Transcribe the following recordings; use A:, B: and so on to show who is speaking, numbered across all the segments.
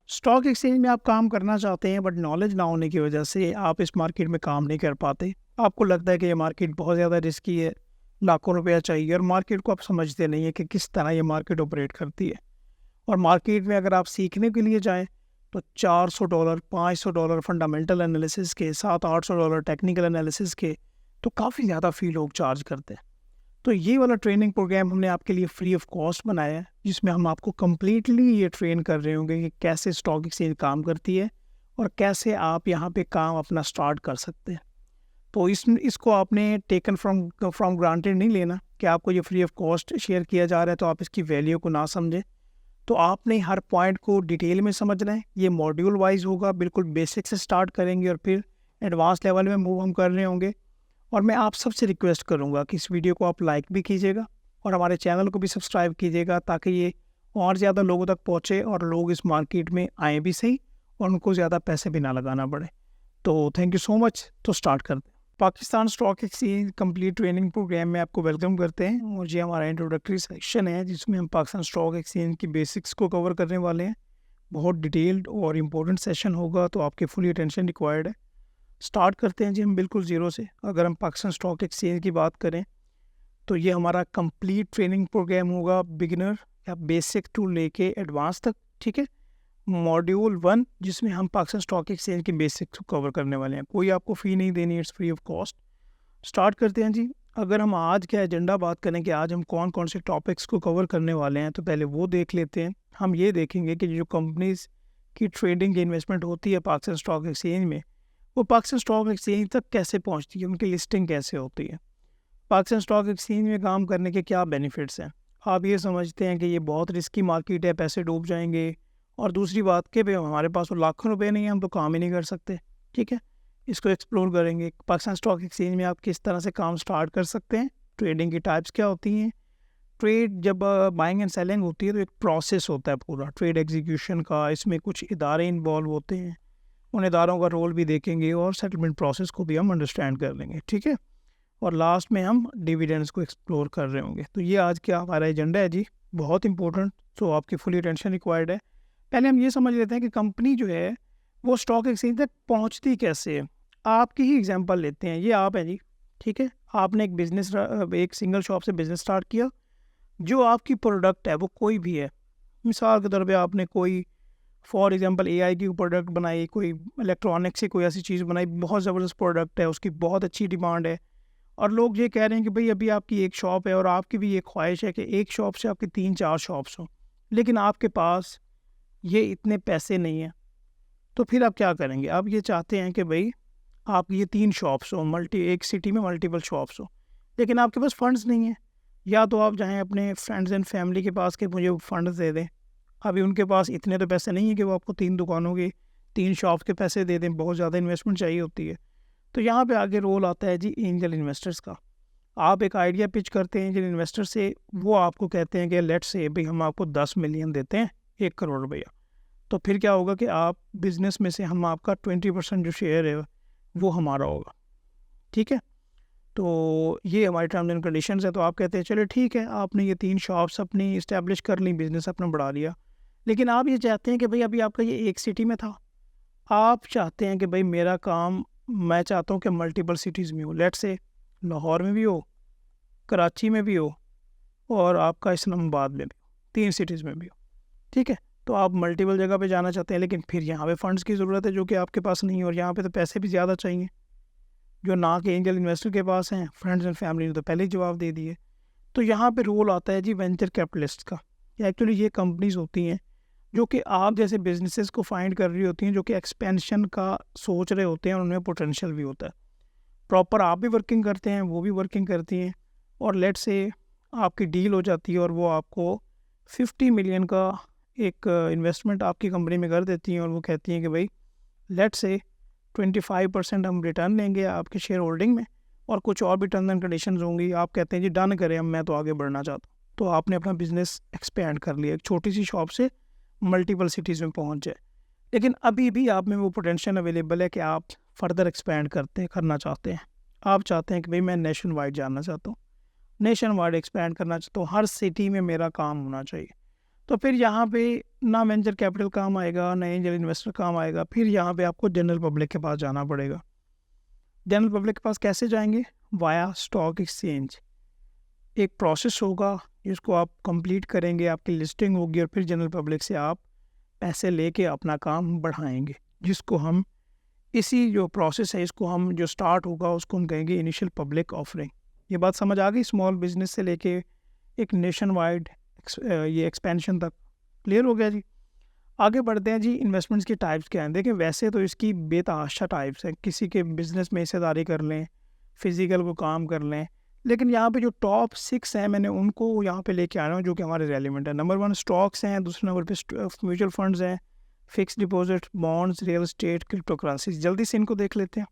A: Stock exchange में आप काम करना चाहते हैं बट नॉलेज ना होने की वजह से आप इस मार्केट में काम नहीं कर पाते। आपको लगता है कि ये मार्केट बहुत ज़्यादा रिस्की है, लाखों रुपया चाहिए और मार्केट को आप समझते नहीं है कि किस तरह ये मार्केट ऑपरेट करती है। और मार्केट में अगर आप सीखने के लिए जाएँ तो $400, $500 फंडामेंटल एनालिसिस के, $700-800 टेक्निकल एनालिसिस के, तो काफ़ी ज़्यादा फ़ी लोग चार्ज करते हैं। तो ये वाला ट्रेनिंग प्रोग्राम हमने आपके लिए फ्री ऑफ कॉस्ट बनाया है, जिसमें हम आपको कम्प्लीटली ये ट्रेन कर रहे होंगे कि कैसे स्टॉक एक्सचेंज काम करती है और कैसे आप यहाँ पे काम अपना स्टार्ट कर सकते हैं। तो इसको आपने टेकन फ्रॉम फ्रॉम ग्रांटेड नहीं लेना कि आपको ये फ्री ऑफ कॉस्ट शेयर किया जा रहा है तो आप इसकी वैल्यू को ना समझें। तो आपने हर पॉइंट को डिटेल में समझना है। ये मॉड्यूल वाइज होगा, बिल्कुल बेसिक से स्टार्ट करेंगे और फिर एडवांस लेवल में मूव हम कर रहे होंगे। और मैं आप सबसे रिक्वेस्ट करूंगा कि इस वीडियो को आप लाइक भी कीजिएगा और हमारे चैनल को भी सब्सक्राइब कीजिएगा ताकि ये और ज़्यादा लोगों तक पहुँचे और लोग इस मार्केट में आए भी सही और उनको ज़्यादा पैसे भी ना लगाना पड़े। तो थैंक यू सो मच। तो स्टार्ट करते हैं। Pakistan stock exchange complete training program में आपको वेलकम करते हैं और ये हमारा इंट्रोडक्टरी सेक्शन है जिसमें हम पाकिस्तान स्टॉक एक्सचेंज की बेसिक्स को कवर करने वाले हैं। बहुत डिटेल्ड और इम्पोर्टेंट सेशन होगा तो आपकी फुली अटेंशन रिक्वायर्ड है। स्टार्ट करते हैं जी हम बिल्कुल ज़ीरो से। अगर हम पाकिस्तान स्टॉक एक्सचेंज की बात करें तो ये हमारा कंप्लीट ट्रेनिंग प्रोग्राम होगा, बिगिनर या बेसिक टू लेके एडवांस तक। ठीक है, मॉड्यूल 1 जिसमें हम पाकिस्तान स्टॉक एक्सचेंज के बेसिक्स को कवर करने वाले हैं। कोई आपको फ़ी नहीं देनी, it's free of cost. Start करते हैं जी। अगर हम आज का एजेंडा बात करें कि आज हम कौन कौन से टॉपिक्स को कवर करने वाले हैं तो पहले वो देख लेते हैं। हम ये देखेंगे कि जो कंपनीज की ट्रेडिंग की इन्वेस्टमेंट होती है पाकिस्तान स्टॉक एक्सचेंज में, वो पाकिस्तान स्टॉक एक्सचेंज तक कैसे पहुंचती है, उनकी लिस्टिंग कैसे होती है, पाकिस्तान स्टॉक एक्सचेंज में काम करने के क्या बेनिफिट्स हैं। आप ये समझते हैं कि ये बहुत रिस्की मार्केट है, पैसे डूब जाएंगे, और दूसरी बात कि भाई हमारे पास तो लाखों रुपए नहीं है, हम तो काम ही नहीं कर सकते। ठीक है, इसको एक्सप्लोर करेंगे। पाकिस्तान स्टॉक एक्सचेंज में आप किस तरह से काम स्टार्ट कर सकते हैं, ट्रेडिंग की टाइप्स क्या होती हैं। ट्रेड जब बाइंग एंड सेलिंग होती है तो एक प्रोसेस होता है पूरा ट्रेड एग्जीक्यूशन का, इसमें कुछ इदारे इन्वॉल्व होते हैं, उन इदारों का रोल भी देखेंगे और सेटलमेंट प्रोसेस को भी हम अंडरस्टैंड कर लेंगे। ठीक है, और लास्ट में हम डिविडेंड्स को एक्सप्लोर कर रहे होंगे। तो ये आज का हमारा एजेंडा है जी, बहुत इंपॉर्टेंट। तो आपकी फुली अटेंशन रिक्वायर्ड है। पहले हम ये समझ लेते हैं कि कंपनी जो है वो स्टॉक एक्सचेंज तक पहुंचती कैसे है। आपकी ही एग्जांपल लेते हैं, ये आप हैं जी। ठीक है, आपने एक बिजनेस, एक सिंगल शॉप से बिजनेस स्टार्ट किया। जो आपकी प्रोडक्ट है वो कोई भी है, मिसाल के तौर पे आपने कोई फॉर एग्जांपल एआई की प्रोडक्ट बनाई, कोई इलेक्ट्रॉनिक से कोई ऐसी चीज़ बनाई, बहुत ज़बरदस्त प्रोडक्ट है, उसकी बहुत अच्छी डिमांड है और लोग ये कह रहे हैं कि भाई अभी आपकी एक शॉप है और आपकी भी ये ख्वाहिश है कि एक शॉप से आपकी 3-4 शॉप्स हों, लेकिन आपके पास ये इतने पैसे नहीं हैं। तो फिर आप क्या करेंगे? आप ये चाहते हैं कि भाई आप ये 3 शॉप्स हो, एक सिटी में मल्टीपल शॉप्स हो, लेकिन आपके पास फंड्स नहीं है। या तो आप जाएँ अपने फ्रेंड्स एंड फैमिली के पास कि मुझे फंड्स दे दें। अभी उनके पास इतने तो पैसे नहीं है कि वो आपको 3 दुकानों के, 3 शॉप्स के पैसे दे दें, बहुत ज़्यादा इन्वेस्टमेंट चाहिए होती है। तो यहाँ पे आगे रोल आता है जी एंजल इन्वेस्टर्स का। आप एक आइडिया पिच करते हैं एंजल इन्वेस्टर से, वो आपको कहते हैं कि लेट्स से भाई हम आपको 10 मिलियन देते हैं, 1 करोड़ रुपया। तो फिर क्या होगा कि आप बिज़नेस में से हम आपका 20% जो शेयर है वो हमारा होगा। ठीक है, तो ये हमारी टर्म्स एंड कंडीशंस है। तो आप कहते हैं चलो ठीक है, आपने ये 3 शॉप्स अपनी इस्टेब्लिश कर ली, बिज़नेस अपना बढ़ा लिया, लेकिन आप ये चाहते हैं कि भाई अभी आपका ये एक सिटी में था, आप चाहते हैं कि भाई मेरा काम, मैं चाहता हूँ कि मल्टीपल सिटीज़ में हो। लेट्स से लाहौर में भी हो, कराची में भी हो और आपका इस्लामाबाद में भी हो, 3 सिटीज़ में भी हो। ठीक है, तो आप मल्टीपल जगह पे जाना चाहते हैं, लेकिन फिर यहाँ पे फंड्स की ज़रूरत है जो कि आपके पास नहीं है, और यहाँ पे तो पैसे भी ज़्यादा चाहिए जो ना कि एंजल इन्वेस्टर के पास हैं। फ्रेंड्स एंड फैमिली ने तो पहले ही जवाब दे दिए। तो यहाँ पे रोल आता है जी वेंचर कैपिटलिस्ट का। एक्चुअली ये कंपनीज होती हैं जो कि आप जैसे बिजनेसेस को फाइंड कर रही होती हैं, जो कि एक्सपेंशन का सोच रहे होते हैं और उनमें पोटेंशियल भी होता है। प्रॉपर आप भी वर्किंग करते हैं, वो भी वर्किंग करती हैं, और लेट से आपकी डील हो जाती है और वो आपको 50 मिलियन का एक इन्वेस्टमेंट आपकी कंपनी में कर देती हैं, और वो कहती हैं कि भाई लेट से 25% हम रिटर्न लेंगे आपके शेयर होल्डिंग में, और कुछ और भी टर्म्स एंड कंडीशंस होंगी। आप कहते हैं जी डन करें, मैं तो आगे बढ़ना चाहता हूँ। तो आपने अपना बिजनेस एक्सपेंड कर लिया, एक छोटी सी शॉप से मल्टीपल सिटीज़ में पहुँच जाए, लेकिन अभी भी आप में वो पोटेंशियल अवेलेबल है कि आप फर्दर एक्सपेंड करना चाहते हैं। आप चाहते हैं कि भाई मैं नेशन वाइड जानना चाहता हूँ, नेशन वाइड एक्सपेंड करना चाहता हूँ, हर सिटी में मेरा काम होना चाहिए। तो फिर यहाँ पे ना वेंचर कैपिटल काम आएगा, ना एंजल इन्वेस्टर काम आएगा, फिर यहाँ पे आपको जनरल पब्लिक के पास जाना पड़ेगा। जनरल पब्लिक के पास कैसे जाएंगे? Via stock exchange. एक प्रोसेस होगा जिसको आप कंप्लीट करेंगे, आपकी लिस्टिंग होगी और फिर जनरल पब्लिक से आप पैसे लेके अपना काम बढ़ाएंगे, जिसको हम इसी जो प्रोसेस है इसको हम जो स्टार्ट होगा उसको हम कहेंगे इनिशियल पब्लिक ऑफरिंग। ये बात समझ आ गई? स्मॉल बिजनेस से लेके एक नेशन वाइड ये एक्सपेंशन तक क्लियर हो गया जी। आगे बढ़ते हैं जी। इन्वेस्टमेंट्स के टाइप्स क्या हैं? देखिए वैसे तो इसकी बेतहाशा टाइप्स हैं, किसी के बिजनेस में हिस्सेदारी कर लें, फिजिकल को काम कर लें, लेकिन यहाँ पे जो टॉप 6 हैं मैंने उनको यहाँ पे लेके आ रहा हूँ जो कि हमारे रेलिवेंट है। नंबर 1 स्टॉक्स हैं, दूसरे नंबर पे म्यूचुअल फंड्स हैं, fix deposit, bonds, real estate, crypto currencies. जल्दी से इनको देख लेते हैं।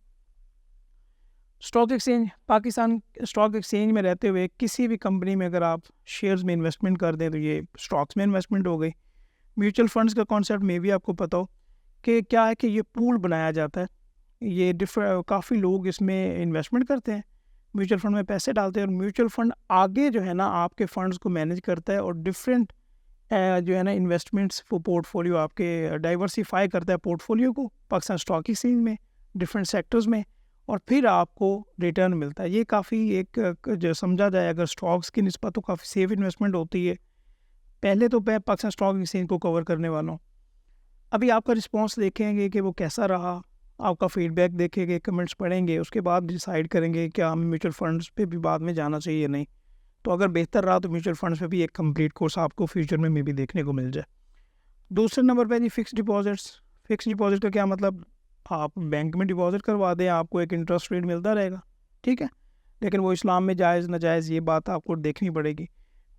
A: Stock exchange, Pakistan stock exchange में रहते हुए किसी भी कंपनी में अगर आप शेयर्स में इन्वेस्टमेंट कर दें तो ये स्टॉक्स में इन्वेस्टमेंट हो गई। म्यूचुअल फंड्स का कॉन्सेप्ट में भी आपको पता हो कि क्या है कि ये पूल बनाया जाता है, ये काफ़ी लोग इसमें इन्वेस्टमेंट करते हैं, म्यूचुअल फंड में पैसे डालते हैं और म्यूचुअल फंड आगे जो है ना आपके फंड्स को मैनेज करता है और डिफरेंट जो है ना इन्वेस्टमेंट्स वो पोर्टफोलियो आपके डाइवर्सिफाई करता है पोर्टफोलियो को पाकिस्तान स्टॉक एक्सचेंज में डिफरेंट सेक्टर्स में, और फिर आपको रिटर्न मिलता है। ये काफ़ी एक जो समझा जाए अगर स्टॉक्स की निस्बत तो काफ़ी सेफ इन्वेस्टमेंट होती है। पहले तो मैं पाकिस्तान स्टॉक एक्सचेंज को कवर करने वाला हूँ। अभी आपका रिस्पॉन्स देखेंगे कि वो कैसा रहा, आपका फीडबैक देखेंगे, कमेंट्स पढ़ेंगे, उसके बाद डिसाइड करेंगे क्या हमें म्यूचुअल फंड्स पे भी बाद में जाना चाहिए या नहीं। तो अगर बेहतर रहा तो म्यूचुअल फंड्स पे भी एक कंप्लीट कोर्स आपको फ्यूचर में भी देखने को मिल जाए। दूसरे नंबर पे जी फिक्स डिपॉजिट्स। फिक्स डिपॉजिट का क्या मतलब? आप बैंक में डिपॉजिट करवा दें, आपको एक इंटरेस्ट रेट मिलता रहेगा, ठीक है, लेकिन वो इस्लाम में जायज़ नाजायज़ ये बात आपको देखनी पड़ेगी।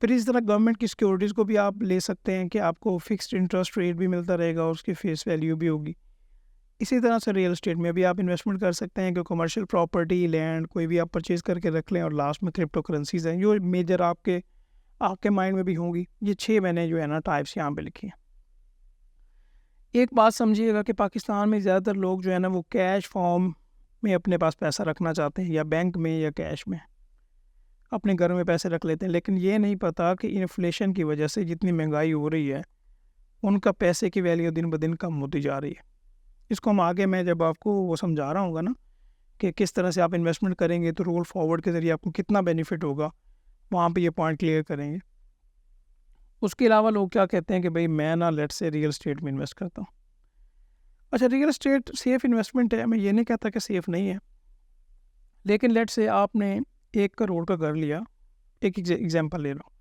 A: फिर इस तरह गवर्नमेंट की सिक्योरिटीज़ को भी आप ले सकते हैं कि आपको फिक्स्ड इंटरेस्ट रेट भी मिलता रहेगा और उसकी फेस वैल्यू भी होगी। इसी तरह से रियल एस्टेट में भी आप इन्वेस्टमेंट कर सकते हैं कि कमर्शियल प्रॉपर्टी, लैंड कोई भी आप परचेज़ करके रख लें। और लास्ट में क्रिप्टो करेंसीज़ हैं जो मेजर आपके माइंड में भी होंगी। ये 6 मैंने जो है ना टाइप्स यहाँ पे लिखी हैं। एक बात समझिएगा कि पाकिस्तान में ज़्यादातर लोग जो है ना वो कैश फॉर्म में अपने पास पैसा रखना चाहते हैं, या बैंक में या कैश में अपने घर में पैसे रख लेते हैं, लेकिन ये नहीं पता कि इन्फ्लेशन की वजह से जितनी महंगाई हो रही है उनका पैसे की वैल्यू दिन ब दिन कम होती जा रही है। इसको हम आगे मैं जब आपको वो समझा रहा हूँ ना कि किस तरह से आप इन्वेस्टमेंट करेंगे तो रोल फॉरवर्ड के ज़रिए आपको कितना बेनिफिट होगा, वहाँ पे ये पॉइंट क्लियर करेंगे। उसके अलावा लोग क्या कहते हैं कि भाई मैं ना लेट से रियल एस्टेट में इन्वेस्ट करता हूँ। अच्छा, रियल एस्टेट सेफ़ इन्वेस्टमेंट है, मैं ये नहीं कहता कि सेफ़ नहीं है, लेकिन लेट से आपने 1 करोड़ का घर लिया, एक एग्जांपल ले रहा हूँ।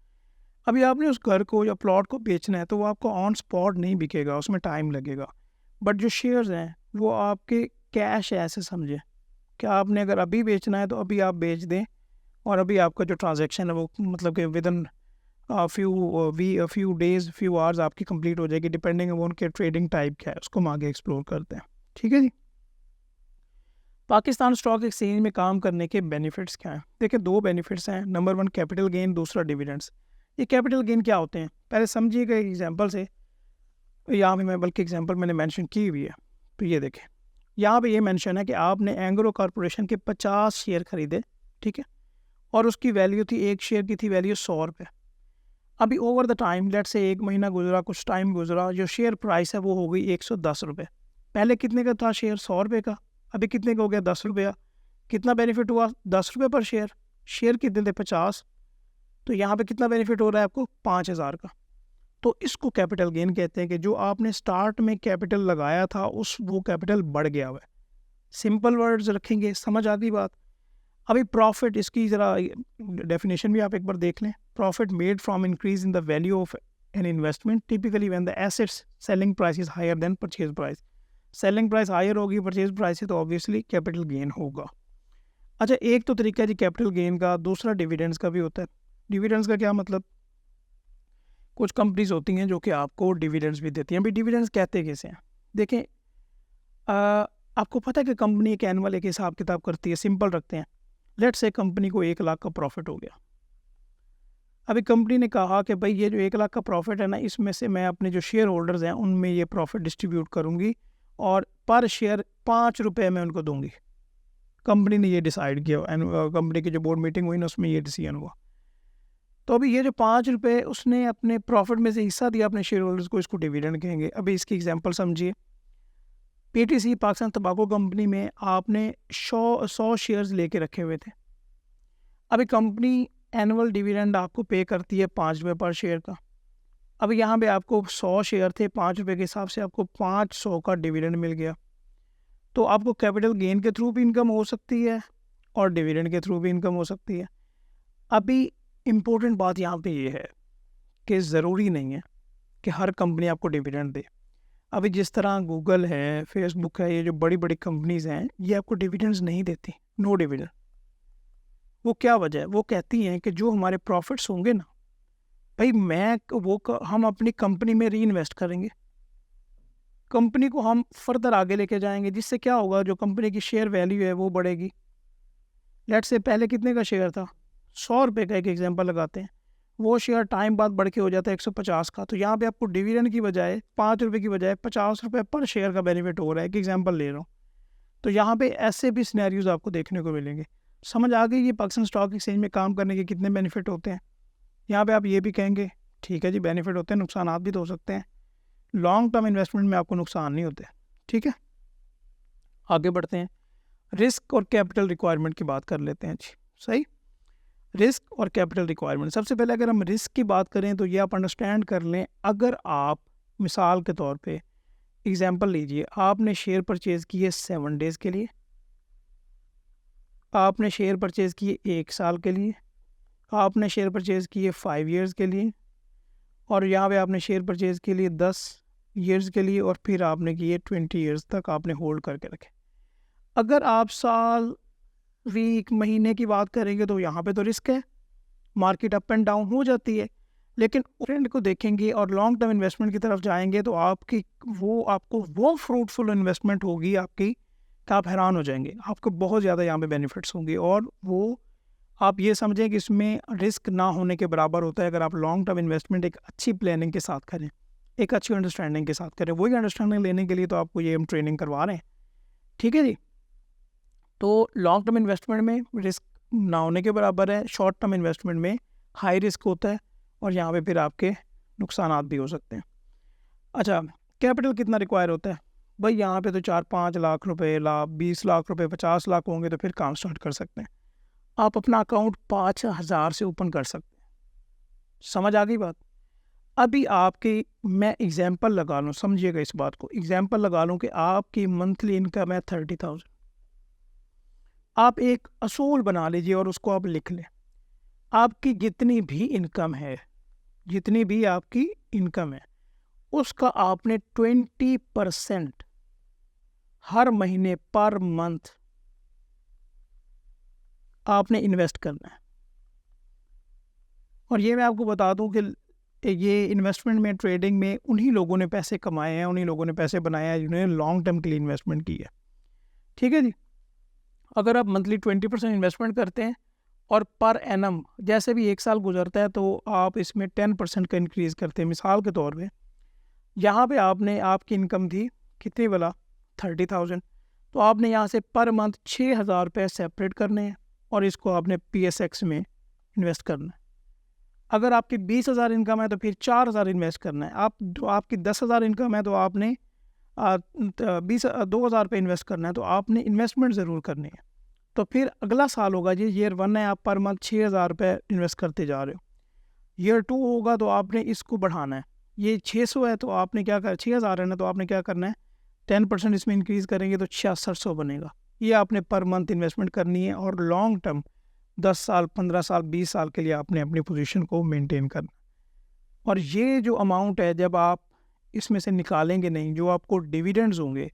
A: अभी आपने उस घर को या प्लॉट को बेचना है तो वो आपको ऑन स्पॉट नहीं बिकेगा, उसमें टाइम लगेगा। बट जो शेयर्स हैं वो आपके कैश है, ऐसे समझें कि आपने अगर अभी बेचना है तो अभी आप बेच दें और अभी आपका जो ट्रांजैक्शन है वो मतलब कि with in few days few hours आपकी कंप्लीट हो जाएगी, डिपेंडिंग ऑन उनके ट्रेडिंग टाइप क्या है, उसको हम आगे एक्सप्लोर करते हैं। ठीक है जी। पाकिस्तान स्टॉक एक्सचेंज में काम करने के बेनिफिट्स क्या हैं? देखिए 2 बेनिफिट्स हैं। नंबर 1 कैपिटल गेन, दूसरा डिविडेंड्स। ये कैपिटल गेन क्या होते हैं पहले समझिएगा एक एग्जांपल से। यहाँ पे मैं बल्कि एग्जांपल मैंने मेंशन की हुई है, तो ये देखें यहाँ पे ये मेंशन है कि आपने एंग्रो कॉरपोरेशन के 50 शेयर खरीदे, ठीक है, और उसकी वैल्यू थी, एक शेयर की थी वैल्यू 100 रुपये। अभी ओवर द टाइम लेट से 1 महीना गुजरा, कुछ टाइम गुजरा, जो शेयर प्राइस है वो हो गई 110 रुपये। पहले कितने का था शेयर? 100 रुपये का, अभी कितने का हो गया? 10 रुपया। कितना बेनिफिट हुआ? 10 रुपये पर शेयर। शेयर कितने थे? 50। तो यहाँ पे कितना बेनिफिट हो रहा है आपको? 5000 का। तो इसको कैपिटल गेन कहते हैं कि जो आपने स्टार्ट में कैपिटल लगाया था वो कैपिटल बढ़ गया हुआ है। सिंपल वर्ड्स रखेंगे, समझ आ गई बात। अभी प्रॉफिट, इसकी ज़रा डेफिनेशन भी आप एक बार देख लें। Profit made from increase in the value of an investment typically when the assets selling price is higher than purchase price. Selling price higher होगी परचेज प्राइस से, तो ऑब्वियसली कैपिटल गेन होगा। अच्छा, एक तो तरीका है जी कैपिटल गेन का, दूसरा डिविडेंड्स का भी होता है। डिविडेंड्स का क्या मतलब? कुछ कंपनीज होती हैं जो कि आपको डिविडेंड्स भी देती हैं। अभी डिविडेंड्स कहते कैसे हैं? देखें, आपको पता है कि कंपनी एक एनुअल एक हिसाब किताब करती है। सिंपल रखते हैं, लेट से कंपनी को 1 लाख का प्रॉफिट हो गया। अभी कंपनी ने कहा कि भाई ये जो 1 लाख का प्रॉफिट है ना, इसमें से मैं अपने जो शेयर होल्डर्स हैं उनमें ये प्रॉफिट डिस्ट्रीब्यूट करूँगी और पर शेयर 5 रुपये मैं उनको दूंगी। कंपनी ने ये डिसाइड किया, कंपनी की जो बोर्ड मीटिंग हुई ना उसमें ये डिसीजन हुआ। तो अभी ये जो 5 रुपये उसने अपने प्रॉफिट में से हिस्सा दिया अपने शेयर होल्डर्स को, इसको डिविडेंड कहेंगे। अभी इसकी एग्जांपल समझिए। पीटीसी पाकिस्तान तंबाकू कंपनी में आपने 100 शेयर्स लेके रखे हुए थे। अभी कंपनी एनुअल डिविडेंड आपको पे करती है 5 रुपये पर शेयर का। अब यहाँ पे आपको 100 शेयर थे, 5 रुपये के हिसाब से आपको 500 का डिविडेंड मिल गया। तो आपको कैपिटल गेन के थ्रू भी इनकम हो सकती है और डिविडेंड के थ्रू भी इनकम हो सकती है। अभी इम्पोर्टेंट बात यहाँ पे ये है कि ज़रूरी नहीं है कि हर कंपनी आपको डिविडेंड दे। अभी जिस तरह गूगल है, फेसबुक है, ये जो बड़ी बड़ी कंपनीज़ हैं, ये आपको डिविडेंड्स नहीं देती, नो डिविडेंड। वो क्या वजह है? वो कहती हैं कि जो हमारे प्रॉफिट्स होंगे ना भाई, हम अपनी कंपनी में री इन्वेस्ट करेंगे, कंपनी को हम फर्दर आगे लेके जाएंगे, जिससे क्या होगा, जो कंपनी की शेयर वैल्यू है वो बढ़ेगी। लेट्स से पहले कितने का शेयर था, 100 रुपये का, एक एग्जांपल लगाते हैं, वो शेयर टाइम बाद बढ़ के हो जाता है 150 का। तो यहाँ पे आपको डिविडेंड की बजाय 5 रुपये की बजाय 50 रुपये पर शेयर का बेनिफिट हो रहा है। एक एग्जांपल ले रहा हूँ। तो यहाँ पे ऐसे भी सिनेरियोज आपको देखने को मिलेंगे। समझ आ गई कि पाकिस्तान स्टॉक एक्सचेंज में काम करने के कितने बेनिफिट होते हैं। यहाँ पे आप ये भी कहेंगे ठीक है जी, बेनिफिट होते हैं, नुकसान भी तो हो सकते हैं। लॉन्ग टर्म इन्वेस्टमेंट में आपको नुकसान नहीं होते। ठीक है, आगे बढ़ते हैं। रिस्क और कैपिटल रिक्वायरमेंट की बात कर लेते हैं जी। सही, रिस्क और कैपिटल रिक्वायरमेंट। सबसे पहले अगर हम रिस्क की बात करें तो ये आप अंडरस्टैंड कर लें। अगर आप मिसाल के तौर पे एग्जांपल लीजिए, आपने शेयर परचेज़ किए 7 डेज़ के लिए, आपने शेयर परचेज़ किए 1 साल के लिए, आपने शेयर परचेज़ किए 5 इयर्स के लिए, और यहाँ पे आपने शेयर परचेज़ के लिए 10 इयर्स के लिए, और फिर आपने किए 20 इयर्स तक आपने होल्ड करके रखे। अगर आप साल, वीक, महीने की बात करेंगे तो यहाँ पे तो रिस्क है, मार्केट अप एंड डाउन हो जाती है। लेकिन ट्रेंड को देखेंगे और लॉन्ग टर्म इन्वेस्टमेंट की तरफ जाएंगे तो आपको वो फ्रूटफुल इन्वेस्टमेंट होगी आपकी कि आप हैरान हो जाएंगे। आपको बहुत ज़्यादा यहाँ पे बेनिफिट्स होंगे, और वो आप ये समझें कि इसमें रिस्क ना होने के बराबर होता है अगर आप लॉन्ग टर्म इन्वेस्टमेंट एक अच्छी प्लानिंग के साथ करें, एक अच्छी अंडरस्टैंडिंग के साथ करें। वही अंडरस्टैंडिंग लेने के लिए तो आपको ये हम ट्रेनिंग करवा रहे हैं। ठीक है जी। तो लॉन्ग टर्म इन्वेस्टमेंट में रिस्क ना होने के बराबर है, शॉर्ट टर्म इन्वेस्टमेंट में हाई रिस्क होता है, और यहाँ पे फिर आपके नुकसान भी हो सकते हैं। अच्छा, कैपिटल कितना रिक्वायर होता है भाई? यहाँ पे तो 4-5 लाख रुपए, 20 लाख रुपए, 50 लाख होंगे तो फिर काम स्टार्ट कर सकते हैं। आप अपना अकाउंट 5,000 से ओपन कर सकते हैं। समझ आ गई बात? अभी आपकी, मैं एग्जांपल लगा लूँ, समझिएगा इस बात को, एग्जांपल लगा लूँ कि आपकी मंथली इनकम है 30,000। आप एक असूल बना लीजिए और उसको आप लिख लें। आपकी जितनी भी इनकम है, जितनी भी आपकी इनकम है, उसका आपने 20% हर महीने पर मंथ आपने इन्वेस्ट करना है। और ये मैं आपको बता दूं कि ये इन्वेस्टमेंट में, ट्रेडिंग में उन्हीं लोगों ने पैसे कमाए हैं, उन्हीं लोगों ने पैसे बनाए हैं जिन्होंने लॉन्ग टर्म के लिए इन्वेस्टमेंट की है। ठीक है जी। अगर आप मंथली 20% इन्वेस्टमेंट करते हैं और पर एनम जैसे भी 1 साल गुजरता है तो आप इसमें 10% का इंक्रीज़ करते हैं। मिसाल के तौर पे यहाँ पे आपकी इनकम थी कितनी वाला, 30,000, तो आपने यहाँ से पर मंथ 6,000 रुपये सेपरेट करने हैं और इसको आपने PSX में इन्वेस्ट करना है। अगर आपकी 20,000 इनकम है तो फिर 4,000 इन्वेस्ट करना है। आपकी 10,000 इनकम है तो आपने 2,000 रुपये इन्वेस्ट करना है। तो आपने इन्वेस्टमेंट ज़रूर करनी है। तो फिर अगला साल होगा जी, ईयर 1 है, आप पर मंथ 6,000 रुपये इन्वेस्ट करते जा रहे हो। ईयर 2 होगा तो आपने इसको बढ़ाना है। ये 600 है तो आपने क्या कर 6,000 है ना, तो आपने क्या करना है, 10% इसमें इंक्रीज़ करेंगे तो 6600 बनेगा। ये आपने पर मंथ इन्वेस्टमेंट करनी है और लॉन्ग टर्म 10 साल, 15 साल, 20 साल के लिए आपने अपनी पोजीशन को मेंटेन करना। और ये जो अमाउंट है, जब आप इसमें से निकालेंगे नहीं, जो आपको डिविडेंड्स होंगे,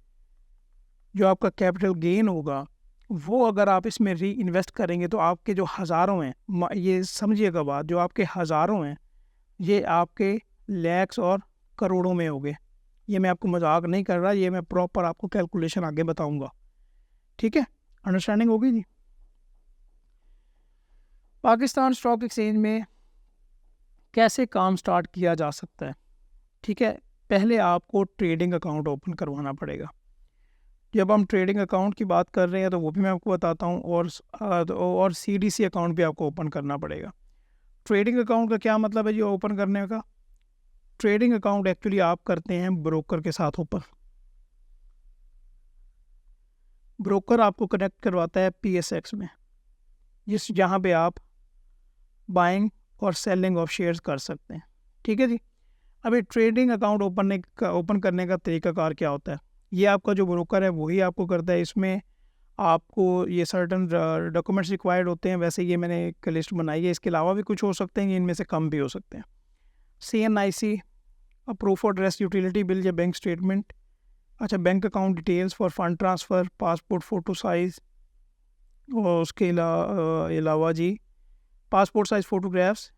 A: जो आपका कैपिटल गेन होगा, वो अगर आप इसमें री इन्वेस्ट करेंगे तो आपके जो हज़ारों हैं, ये समझिएगा बात, जो आपके हज़ारों हैं ये आपके लैक्स और करोड़ों में होंगे। ये मैं आपको मजाक नहीं कर रहा, ये मैं प्रॉपर आपको कैलकुलेशन आगे बताऊंगा। ठीक है, अंडरस्टैंडिंग होगी जी। पाकिस्तान स्टॉक एक्सचेंज में कैसे काम स्टार्ट किया जा सकता है? ठीक है, पहले आपको ट्रेडिंग अकाउंट ओपन करवाना पड़ेगा। जब हम ट्रेडिंग अकाउंट की बात कर रहे हैं तो वो भी मैं आपको बताता हूँ, और CDC अकाउंट भी आपको ओपन करना पड़ेगा। ट्रेडिंग अकाउंट का क्या मतलब है जी ओपन करने का? ट्रेडिंग अकाउंट एक्चुअली आप करते हैं ब्रोकर के साथ ओपन। ब्रोकर आपको कनेक्ट करवाता है PSX में, जिस जहाँ पे आप बाइंग और सेलिंग ऑफ शेयर्स कर सकते हैं। ठीक है जी। अभी ट्रेडिंग अकाउंट ओपन करने का तरीकाकार क्या होता है? ये आपका जो ब्रोकर है वही आपको करता है। इसमें आपको ये सर्टन डॉक्यूमेंट्स रिक्वायर्ड होते हैं। वैसे ये मैंने एक लिस्ट बनाई है, इसके अलावा भी कुछ हो सकते हैं, इनमें से कम भी हो सकते हैं। CNIC, proof of address, utility bill या बैंक स्टेटमेंट, अच्छा bank account details for fund transfer, passport photo size, और उसके अलावा जी पासपोर्ट साइज़ फ़ोटोग्राफ्स,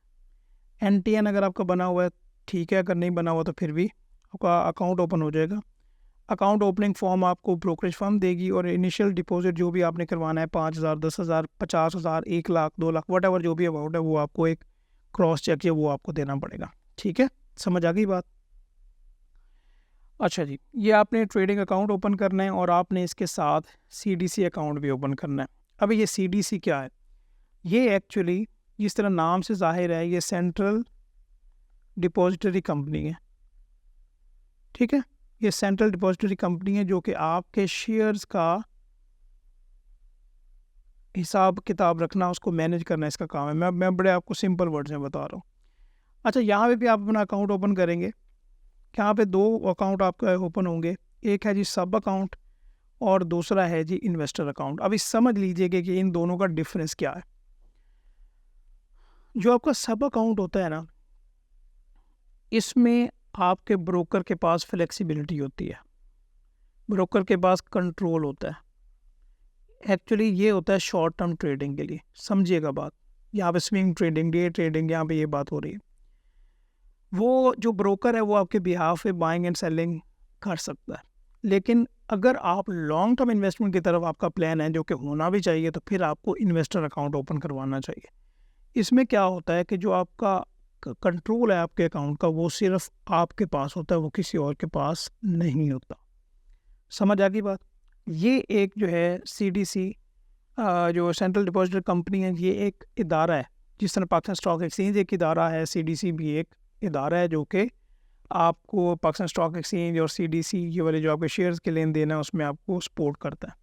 A: NTN अगर आपका बना हुआ है ठीक है, अगर नहीं बना हुआ तो फिर भी आपका अकाउंट ओपन हो जाएगा। अकाउंट ओपनिंग फॉर्म आपको ब्रोकरेज फर्म देगी, और इनिशियल डिपॉजिट जो भी आपने करवाना है 5,000, 10,000, 50,000, 1 लाख, 2 लाख, वट एवर जो भी अमाउंट है वो आपको एक क्रॉस चेक है वो आपको देना पड़ेगा। ठीक है, समझ आ गई बात? अच्छा जी, ये आपने ट्रेडिंग अकाउंट ओपन करना है और आपने इसके साथ CDC अकाउंट भी ओपन करना है। अभी ये CDC क्या है? ये एक्चुअली जिस तरह नाम से जाहिर है, ये सेंट्रल डिपॉजिटरी कंपनी है। ठीक है, ये सेंट्रल डिपॉजिटरी कंपनी है जो कि आपके शेयर्स का हिसाब किताब रखना, उसको मैनेज करना इसका काम है। मैं बड़े आपको सिंपल वर्ड्स में बता रहा हूँ। अच्छा, यहाँ पे भी आप अपना अकाउंट ओपन करेंगे। यहाँ पे 2 अकाउंट आपका ओपन होंगे, एक है जी सब अकाउंट और दूसरा है जी इन्वेस्टर अकाउंट। अभी समझ लीजिएगा कि इन दोनों का डिफरेंस क्या है। जो आपका सब अकाउंट होता है ना, इसमें आपके ब्रोकर के पास फ्लेक्सिबिलिटी होती है, ब्रोकर के पास कंट्रोल होता है। एक्चुअली ये होता है शॉर्ट टर्म ट्रेडिंग के लिए, समझिएगा बात। यहाँ पे स्विंग ट्रेडिंग, डे ट्रेडिंग, यहाँ पे ये बात हो रही है। वो जो ब्रोकर है वो आपके बिहाफ पे बाइंग एंड सेलिंग कर सकता है, लेकिन अगर आप लॉन्ग टर्म इन्वेस्टमेंट की तरफ आपका प्लान है, जो कि होना भी चाहिए, तो फिर आपको इन्वेस्टर अकाउंट ओपन करवाना चाहिए। इसमें क्या होता है कि जो आपका कंट्रोल है आपके अकाउंट का, वो सिर्फ आपके पास होता है, वो किसी और के पास नहीं होता। समझ आ गई बात? ये एक जो है CDC जो सेंट्रल डिपॉजिटरी कंपनी है, ये एक इदारा है। जिस तरह पाकिस्तान स्टॉक एक्सचेंज एक इदारा है, CDC भी एक इदारा है जो कि आपको पाकिस्तान स्टॉक एक्सचेंज और CDC ये वाले जो आपके शेयर्स के लेन देन है उसमें आपको सपोर्ट करता है।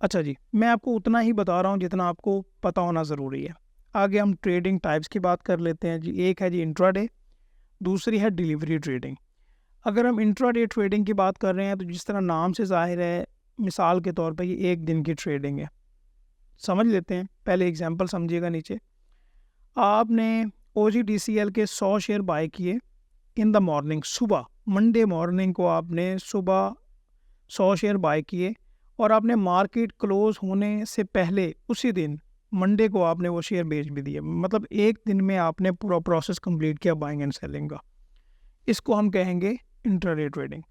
A: अच्छा जी, मैं आपको उतना ही बता रहा हूँ जितना आपको पता होना ज़रूरी है। आगे हम ट्रेडिंग टाइप्स की बात कर लेते हैं जी। एक है जी इंट्राडे, दूसरी है डिलीवरी ट्रेडिंग। अगर हम इंट्राडे ट्रेडिंग की बात कर रहे हैं तो जिस तरह नाम से ज़ाहिर है, मिसाल के तौर पर ये 1 दिन की ट्रेडिंग है। समझ लेते हैं, पहले एग्जांपल समझिएगा। नीचे आपने OGDCL के 100 शेयर बाय किए इन द मॉर्निंग, सुबह मंडे मॉर्निंग को आपने सुबह 100 शेयर बाय किए, और आपने मार्केट क्लोज होने से पहले उसी दिन मंडे को आपने वो शेयर बेच भी दिए। मतलब 1 दिन में आपने पूरा प्रोसेस कंप्लीट किया बाइंग एंड सेलिंग का। इसको हम कहेंगे इंट्राडे ट्रेडिंग।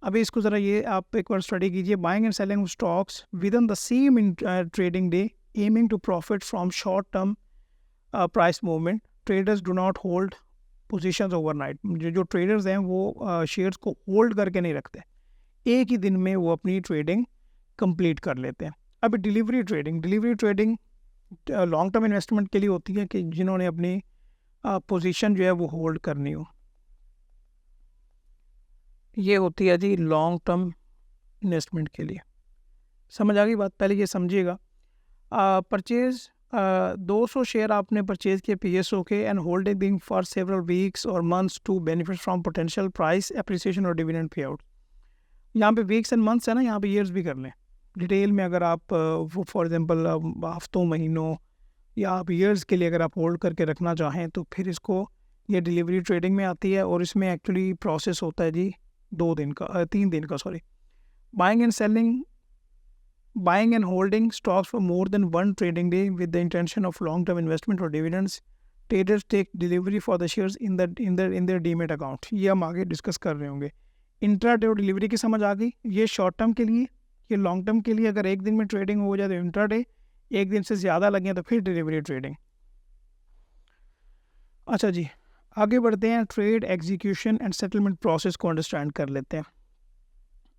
A: अभी इसको ज़रा ये आप एक बार स्टडी कीजिए। Buying and selling stocks within the same trading day, aiming to profit from short term price movement. Traders do not hold positions overnight. जो ट्रेडर्स हैं वो शेयर्स को होल्ड करके नहीं रखते, एक ही दिन में वो अपनी ट्रेडिंग कंप्लीट कर लेते हैं। अभी delivery trading long term investment के लिए होती है कि जिन्होंने अपनी पोजीशन जो है वो होल्ड करनी हो। ये होती है जी लॉन्ग टर्म इन्वेस्टमेंट के लिए। समझ आ गई बात? पहले ये समझिएगा। परचेज 200 शेयर आपने परचेज किए PSO के, and holding for several weeks और months to benefit from potential price appreciation और डिविडेंड पे आउट। यहाँ पे वीक्स एंड मंथ्स है ना, यहाँ पे ईयर्स भी कर लें डिटेल में। अगर आप फॉर एग्जांपल हफ्तों, महीनों या आप ईयर्स के लिए अगर आप होल्ड करके रखना चाहें तो फिर इसको ये डिलीवरी ट्रेडिंग में आती है। और इसमें एक्चुअली प्रोसेस होता है जी 3 दिन का sorry. Buying and holding stocks for more than one trading day with the intention of long-term investment or dividends. Traders take delivery for the shares in their demat account. ये हम आगे discuss कर रहे होंगे। इंट्राडे और delivery की समझ आ गई। ये शॉर्ट टर्म के लिए, ये लॉन्ग टर्म के लिए। अगर 1 दिन में ट्रेडिंग हो जाए तो इंट्राडे, 1 दिन से ज़्यादा लगे तो फिर डिलीवरी ट्रेडिंग। अच्छा जी, आगे बढ़ते हैं। Trade execution and settlement process को अंडरस्टैंड कर लेते हैं।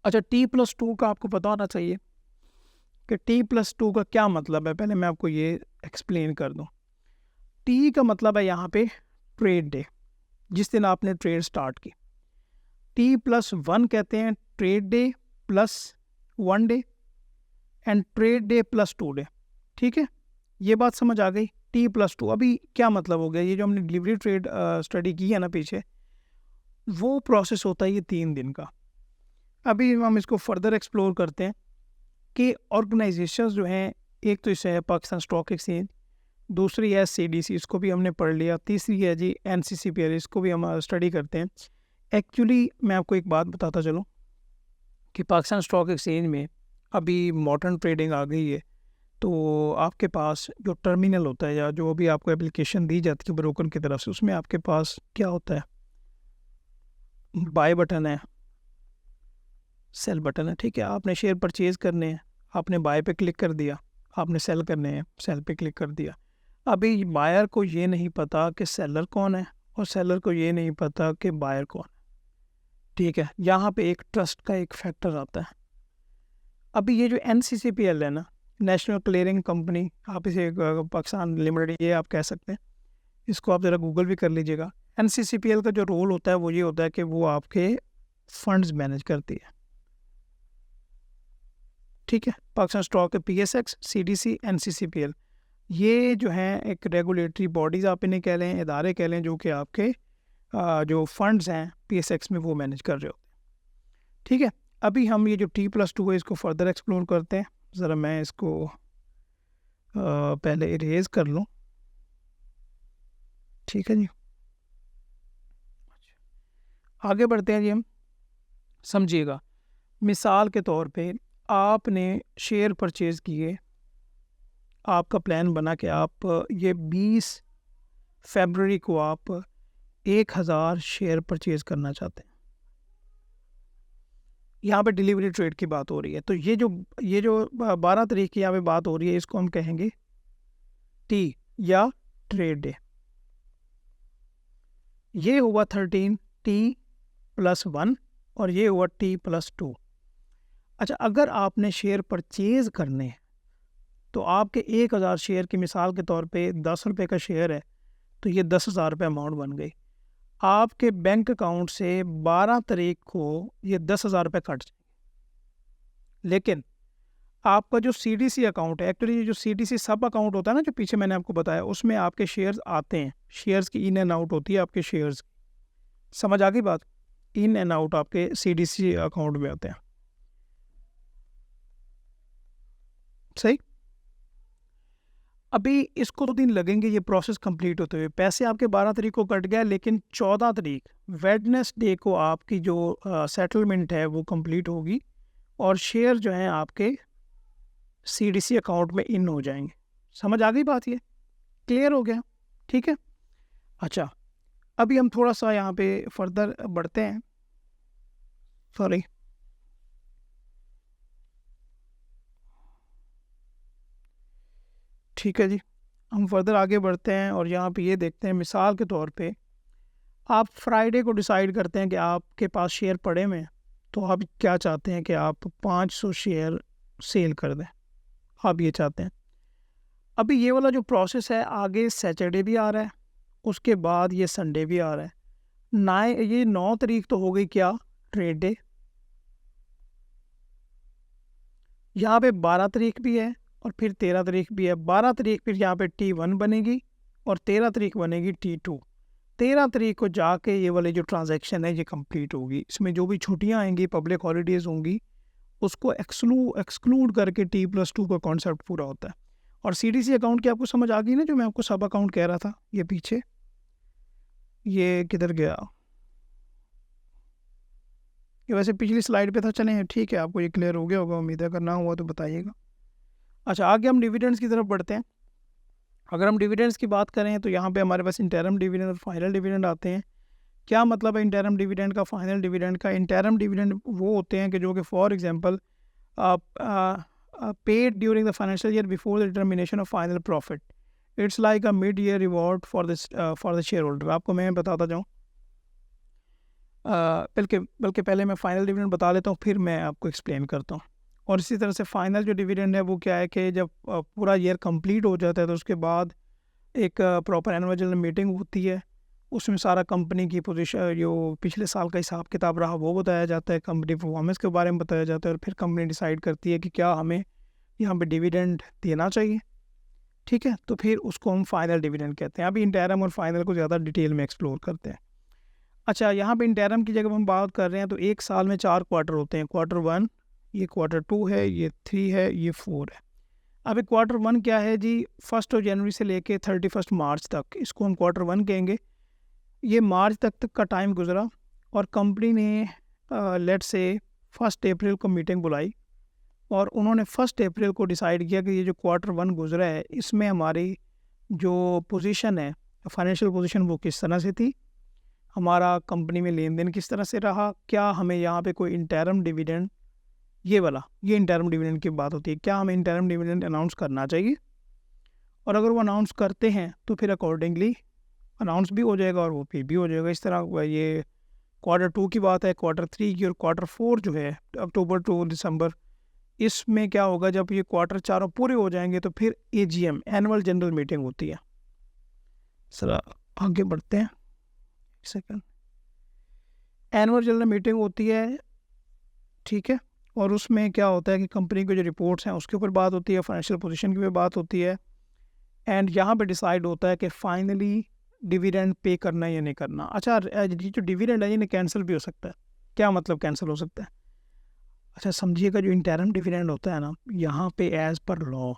A: अच्छा, T+2 का आपको पता होना चाहिए कि T+2 का क्या मतलब है। पहले मैं आपको ये एक्सप्लेन कर दूं। टी का मतलब है यहाँ पे ट्रेड डे, जिस दिन आपने ट्रेड स्टार्ट की। T+1 कहते हैं trade debt plus 1 day and trade debt plus 2 day. ठीक है, ये बात समझ आ गई। T+2 अभी क्या मतलब हो गया, ये जो हमने डिलीवरी ट्रेड स्टडी की है ना पीछे, वो प्रोसेस होता है ये 3 दिन का। अभी हम इसको फर्दर एक्सप्लोर करते हैं कि ऑर्गेनाइजेशंस जो हैं, एक तो इसे है पाकिस्तान स्टॉक एक्सचेंज, दूसरी है CDC, इसको भी हमने पढ़ लिया, तीसरी है जी NCCPL, इसको भी हम स्टडी करते हैं। एक्चुअली मैं आपको एक बात बताता चलूँ कि पाकिस्तान स्टॉक एक्सचेंज में अभी मॉडर्न ट्रेडिंग आ गई है, तो आपके पास जो टर्मिनल होता है या जो भी आपको एप्लीकेशन दी जाती है ब्रोकर की तरफ से, उसमें आपके पास क्या होता है, बाय बटन है, सेल बटन है। ठीक है, आपने शेयर परचेज करने हैं, आपने बाय पे क्लिक कर दिया, आपने सेल करने हैं, सेल पे क्लिक कर दिया। अभी बायर को ये नहीं पता कि सेलर कौन है और सेलर को ये नहीं पता कि बायर कौन है। ठीक है, यहाँ पे एक ट्रस्ट का एक फैक्टर आता है। अभी ये जो NCCPL है ना, नेशनल क्लियरिंग कंपनी, आप इसे पाकिस्तान लिमिटेड ये आप कह सकते हैं, इसको आप ज़रा गूगल भी कर लीजिएगा। NCCPL का जो रोल होता है वो ये होता है कि वो आपके फंड्स मैनेज करती है। ठीक है, Pakistan stock PSX, CDC, NCCPL, ये जो हैं एक रेगुलेटरी बॉडीज़ आप इन्हें कह लें, इदारे कह लें, जो कि आपके जो फंड्स हैं PSX में वो मैनेज कर रहे होते हैं। ठीक है, अभी हम ये जो T+2 है इसको फर्दर एक्सप्लोर करते हैं। ज़रा मैं इसको पहले इरेज कर लूँ। ठीक है जी, आगे बढ़ते हैं जी हम। समझिएगा, मिसाल के तौर पे आपने शेयर परचेज़ किए, आपका प्लान बना कि आप ये 20 फरवरी को आप 1000 शेयर परचेज़ करना चाहते हैं। यहाँ पे डिलीवरी ट्रेड की बात हो रही है, तो ये जो 12 तारीख की यहाँ पे बात हो रही है, इसको हम कहेंगे T या ट्रेड डे। ये हुआ 13 T+1 और ये हुआ T+2। अच्छा, अगर आपने शेयर परचेज करने हैं तो आपके 1000 शेयर की मिसाल के तौर पे 10 रुपये का शेयर है, तो ये 10,000 रुपये अमाउंट बन गई। आपके बैंक अकाउंट से 12 तारीख को ये 10,000 रुपये कट जाएंगे। लेकिन आपका जो CDC अकाउंट है, एक्चुअली जो CDC सब अकाउंट होता है ना, जो पीछे मैंने आपको बताया, उसमें आपके शेयर्स आते हैं, शेयर्स की इन एंड आउट होती है आपके शेयर्स की। समझ आ गई बात, इन एंड आउट आपके CDC अकाउंट में होते हैं। सही, अभी इसको 2 दिन लगेंगे ये प्रोसेस कंप्लीट होते हुए। पैसे आपके 12 तारीख को कट गया, लेकिन 14 तारीख वेडनेसडे को आपकी जो सेटलमेंट है वो कंप्लीट होगी और शेयर जो हैं आपके CDC अकाउंट में इन हो जाएंगे। समझ आ गई बात, ये क्लियर हो गया? ठीक है, अच्छा अभी हम थोड़ा सा यहाँ पे फर्दर बढ़ते हैं। सॉरी, ठीक है जी, हम फर्दर आगे बढ़ते हैं और यहाँ पे ये देखते हैं, मिसाल के तौर पे आप फ्राइडे को डिसाइड करते हैं कि आपके पास शेयर पड़े हुए हैं, तो आप क्या चाहते हैं कि आप 500 शेयर सेल कर दें, आप ये चाहते हैं। अभी ये वाला जो प्रोसेस है, आगे सैटरडे भी आ रहा है, उसके बाद ये संडे भी आ रहा है। ये 9 तारीख तो हो गई क्या, ट्रेड डे। यहाँ पे 12 तारीख भी है और फिर 13 तारीख भी है। 12 तारीख फिर यहाँ पे T1 बनेगी और 13 तारीख बनेगी T2। 13 तारीख को जाके ये वाली जो ट्रांजैक्शन है ये कंप्लीट होगी। इसमें जो भी छुट्टियाँ आएंगी, पब्लिक हॉलीडेज़ होंगी, उसको एक्सक्लूड करके T+2 का कॉन्सेप्ट पूरा होता है। और CDC अकाउंट की आपको समझ आ गई ना, जो मैं आपको सब अकाउंट कह रहा था, ये पीछे ये किधर गया, ये वैसे पिछली स्लाइड पे था। चलें ठीक है, आपको ये क्लियर हो गया होगा, उम्मीद है। अगर ना हुआ तो बताइएगा। अच्छा, आगे हम डिविडेंड्स की तरफ बढ़ते हैं। अगर हम डिविडेंड्स की बात करें तो यहाँ पे हमारे पास इंटरम डिविडेंड और फाइनल डिविडेंड आते हैं। क्या मतलब है इंटरम डिविडेंड का, फाइनल डिविडेंड का? इंटरम डिविडेंड वो होते हैं कि जो कि for example paid during the financial year before the determination of final profit. It's like a mid year reward for the share holder. आपको मैं बताता जाऊँ, बल्कि पहले मैं फाइनल डिविडेंड बता लेता हूँ, फिर मैं आपको एक्सप्लेन करता हूँ। और इसी तरह से फाइनल जो डिविडेंड है वो क्या है कि जब पूरा ईयर कंप्लीट हो जाता है तो उसके बाद एक प्रॉपर एनुअल जनरल मीटिंग होती है, उसमें सारा कंपनी की पोजीशन, जो पिछले साल का हिसाब किताब रहा वो बताया जाता है, कंपनी परफॉर्मेंस के बारे में बताया जाता है, और फिर कंपनी डिसाइड करती है कि क्या हमें यहाँ पे डिविडेंड देना चाहिए। ठीक है, तो फिर उसको हम फाइनल डिविडेंड कहते हैं। अभी इंटरम और फाइनल को ज़्यादा डिटेल में एक्सप्लोर करते हैं। अच्छा, यहाँ पे इंटरम की जगह हम बात कर रहे हैं तो एक साल में 4 क्वार्टर होते हैं। क्वार्टर 1, ये क्वार्टर 2 है, ये 3 है, ये 4 है। अभी क्वार्टर 1 क्या है जी, 1 जनवरी से लेके 31 मार्च तक, इसको हम क्वार्टर 1 कहेंगे। ये मार्च तक का टाइम गुजरा और कंपनी ने लेट से 1 अप्रैल को मीटिंग बुलाई और उन्होंने 1 अप्रैल को डिसाइड किया कि ये जो क्वार्टर 1 गुजरा है इसमें हमारी जो पोजीशन है, फाइनेंशियल पोजीशन, वो किस तरह से थी, हमारा कंपनी में लेन देन किस तरह से रहा, क्या हमें यहाँ पे कोई इंटरम डिविडेंड, ये इंटरम डिविडेंड की बात होती है, क्या हमें इंटरम डिविडेंड अनाउंस करना चाहिए, और अगर वो अनाउंस करते हैं तो फिर अकॉर्डिंगली अनाउंस भी हो जाएगा और वो पे भी हो जाएगा। इस तरह ये क्वार्टर 2 की बात है, क्वार्टर 3 की। और क्वार्टर 4 जो है अक्टूबर टू दिसंबर, इसमें क्या होगा, जब ये क्वार्टर चारों पूरे हो जाएंगे तो फिर AGM, एनुअल जनरल मीटिंग होती है। सर आगे बढ़ते हैं, एक सेकंड। एनुअल जनरल मीटिंग होती है, ठीक है, और उसमें क्या होता है कि कंपनी के जो रिपोर्ट्स हैं उसके ऊपर बात होती है, फाइनेंशियल पोजीशन की भी बात होती है, एंड यहाँ पे डिसाइड होता है कि फाइनली डिविडेंड पे करना है या नहीं करना। अच्छा, ये जो डिविडेंड है ये कैंसिल भी हो सकता है। क्या मतलब कैंसिल हो सकता है? अच्छा समझिएगा, जो इंटरम डिविडेंड होता है ना, यहाँ पे एज़ पर लॉ,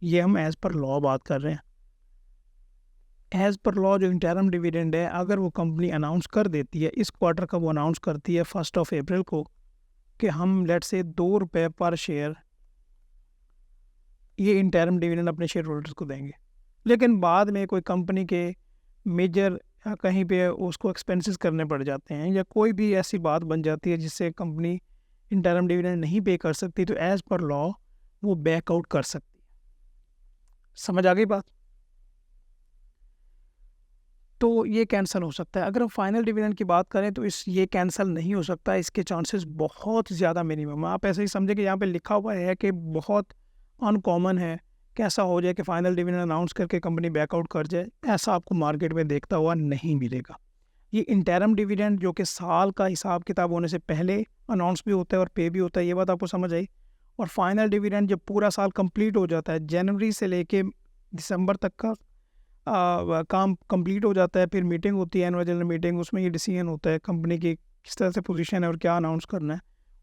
A: ये हम एज़ पर लॉ बात कर रहे हैं, एज़ पर लॉ जो इंटरम डिविडेंड है, अगर वो कंपनी अनाउंस कर देती है, इस क्वार्टर का वो अनाउंस करती है 1 अप्रैल को कि हम लेट से 2 रुपये पर शेयर ये इंटरम डिविडेंड अपने शेयर होल्डर्स को देंगे, लेकिन बाद में कोई कंपनी के मेजर कहीं पे उसको एक्सपेंसेस करने पड़ जाते हैं या कोई भी ऐसी बात बन जाती है जिससे कंपनी इंटरम डिविडेंड नहीं पे कर सकती, तो एज़ पर लॉ वो बैकआउट कर सकती है। समझ आ गई बात? तो ये कैंसिल हो सकता है। अगर हम फाइनल डिविडेंड की बात करें तो ये कैंसिल नहीं हो सकता, इसके चांसेस बहुत ज़्यादा मिनिमम। आप ऐसे ही समझे कि यहाँ पे लिखा हुआ है कि बहुत अनकॉमन है कैसा हो जाए कि फाइनल डिविडेंड अनाउंस करके कंपनी बैकआउट कर जाए, ऐसा आपको मार्केट में देखता हुआ नहीं मिलेगा। ये इंटरम डिविडेंड जो कि साल का हिसाब किताब होने से पहले अनाउंस भी होता है और पे भी होता है, ये बात आपको समझ आई। और फाइनल डिविडेंड जब पूरा साल कंप्लीट हो जाता है, जनवरी से लेके दिसंबर तक का काम कंप्लीट हो जाता है, फिर मीटिंग होती है, एनुअल जनरल मीटिंग, उसमें ये डिसीजन होता है कंपनी की किस तरह से पोजीशन है और क्या अनाउंस करना है,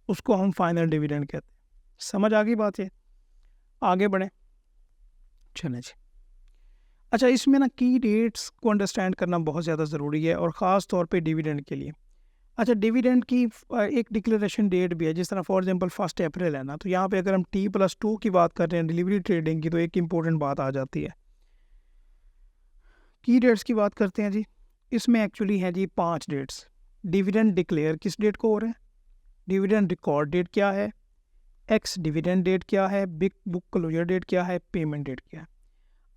A: उसको हम फाइनल डिविडेंड कहते हैं। समझ आ गई बात? ये आगे बढ़ें, चलें जी। अच्छा, इसमें ना की डेट्स को अंडरस्टैंड करना बहुत ज़्यादा ज़रूरी है, और ख़ास तौर पे डिविडेंड के लिए। अच्छा, डिविडेंड की एक डिक्लेरेशन डेट भी है, जिस तरह फॉर एग्जांपल 1 अप्रैल है ना, तो यहाँ पे अगर हम T+2 की बात कर रहे हैं डिलीवरी ट्रेडिंग की, तो एक इम्पोर्टेंट बात आ जाती है। की डेट्स की बात करते हैं जी, इसमें एक्चुअली है जी 5 डेट्स। डिविडेंड डिक्लेयर किस डेट को हो रहा है, डिविडेंड रिकॉर्ड डेट क्या है, एक्स डिविडेंड डेट क्या है, बिग बुक क्लोजर डेट क्या है, पेमेंट डेट क्या है।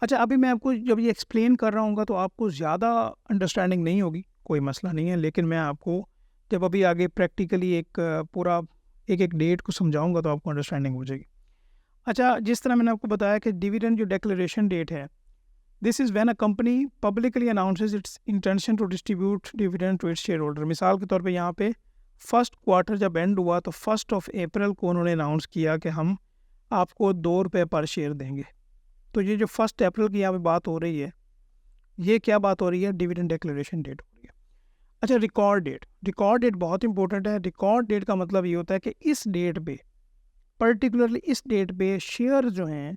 A: अच्छा, अभी मैं आपको जब ये एक्सप्लेन कर रहा हूँ तो आपको ज़्यादा अंडरस्टैंडिंग नहीं होगी, कोई मसला नहीं है, लेकिन मैं आपको जब अभी आगे प्रैक्टिकली एक पूरा एक डेट को समझाऊंगा तो आपको अंडरस्टैंडिंग हो जाएगी। अच्छा, जिस तरह मैंने आपको बताया कि डिविडेंड जो डिक्लेरेशन डेट है, this is when a company publicly announces its intention to distribute dividend to its shareholder. मिसाल के तौर पे यहाँ पे 1 क्वार्टर जब एंड हुआ तो 1 अप्रैल को उन्होंने अनाउंस किया कि हम आपको 2 रुपये पर शेयर देंगे। तो ये जो 1 अप्रैल की यहाँ पे बात हो रही है, ये क्या बात हो रही है, डिविडेंड डिक्लेरेशन डेट हो रही है। अच्छा, रिकॉर्ड डेट बहुत इंपॉर्टेंट है। रिकॉर्ड डेट का मतलब ये होता है कि इस डेट पे, पर्टिकुलरली इस डेट पे शेयर जो हैं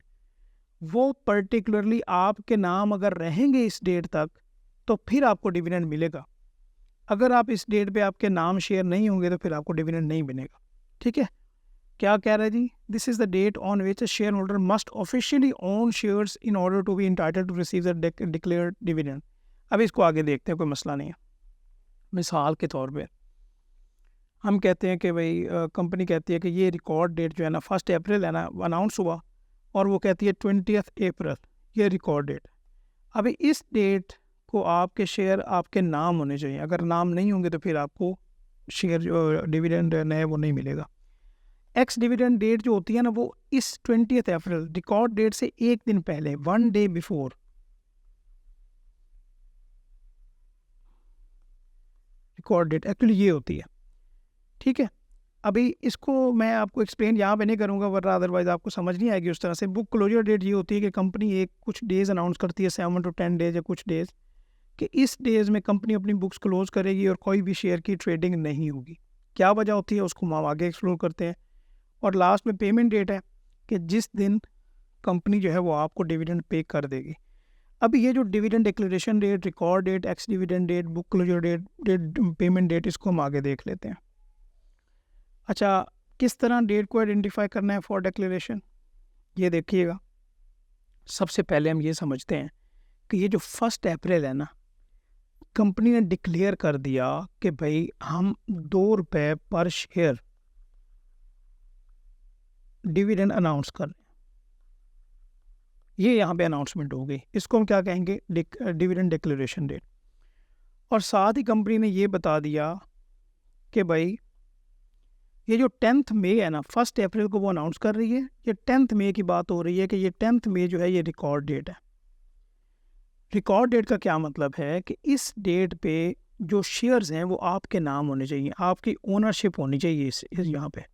A: वो पर्टिकुलरली आपके नाम अगर रहेंगे इस डेट तक तो फिर आपको डिविडेंड मिलेगा। अगर आप इस डेट पे आपके नाम शेयर नहीं होंगे तो फिर आपको डिविडेंड नहीं मिलेगा। ठीक है, क्या कह रहा है जी, this is the date on which a share holder must officially own shares in order to be entitled to receive the declared dividend. अब इसको आगे देखते हैं, कोई मसला नहीं है। मिसाल के तौर पे हम कहते हैं कि भाई कंपनी कहती है कि ये रिकॉर्ड डेट जो है ना 1 अप्रैल है ना, अनाउंस हुआ, और वो कहती है 20 अप्रैल ये रिकॉर्ड डेट। अभी इस डेट को आपके शेयर आपके नाम होने चाहिए, अगर नाम नहीं होंगे तो फिर आपको शेयर जो डिविडेंड है वो नहीं मिलेगा। एक्स डिविडेंड डेट जो होती है ना, वो इस 20 अप्रैल रिकॉर्ड डेट से एक दिन पहले, 1 day before, record date actually ये होती है, ठीक है। अभी इसको मैं आपको एक्सप्लेन यहाँ पे नहीं करूँगा, वरना अदरवाइज आपको समझ नहीं आएगी उस तरह से। बुक क्लोजर डेट ये होती है कि कंपनी एक कुछ डेज अनाउंस करती है, 7 to 10 डेज या कुछ डेज, कि इस डेज में कंपनी अपनी बुक्स क्लोज करेगी और कोई भी शेयर की ट्रेडिंग नहीं होगी। क्या वजह होती है उसको हम आगे एक्सप्लोर करते हैं। और लास्ट में पेमेंट डेट है कि जिस दिन कंपनी जो है वो आपको डिविडेंड पे कर देगी। अभी ये जो dividend declaration date, record date, ex dividend date, book closure date, payment date, इसको हम आगे देख लेते हैं। अच्छा, किस तरह डेट को आइडेंटिफाई करना है फॉर डिक्लेरेशन, ये देखिएगा। सबसे पहले हम ये समझते हैं कि ये जो 1 अप्रैल है ना, कंपनी ने डिक्लेयर कर दिया कि भाई हम 2 रुपये पर शेयर डिविडेंड अनाउंस कर रहे हैं। ये यहाँ पे अनाउंसमेंट हो गई, इसको हम क्या कहेंगे, डिविडेंड डिक्लेरेशन डेट। और साथ ही कंपनी ने ये बता दिया कि भाई ये जो 10 मई है ना, 1 अप्रैल को वो अनाउंस कर रही है, ये 10 मई की बात हो रही है कि ये 10 मई जो है ये रिकॉर्ड डेट है। रिकॉर्ड डेट का क्या मतलब है कि इस डेट पे जो शेयर्स हैं वो आपके नाम होने चाहिए, आपकी ओनरशिप होनी चाहिए इस यहाँ पे।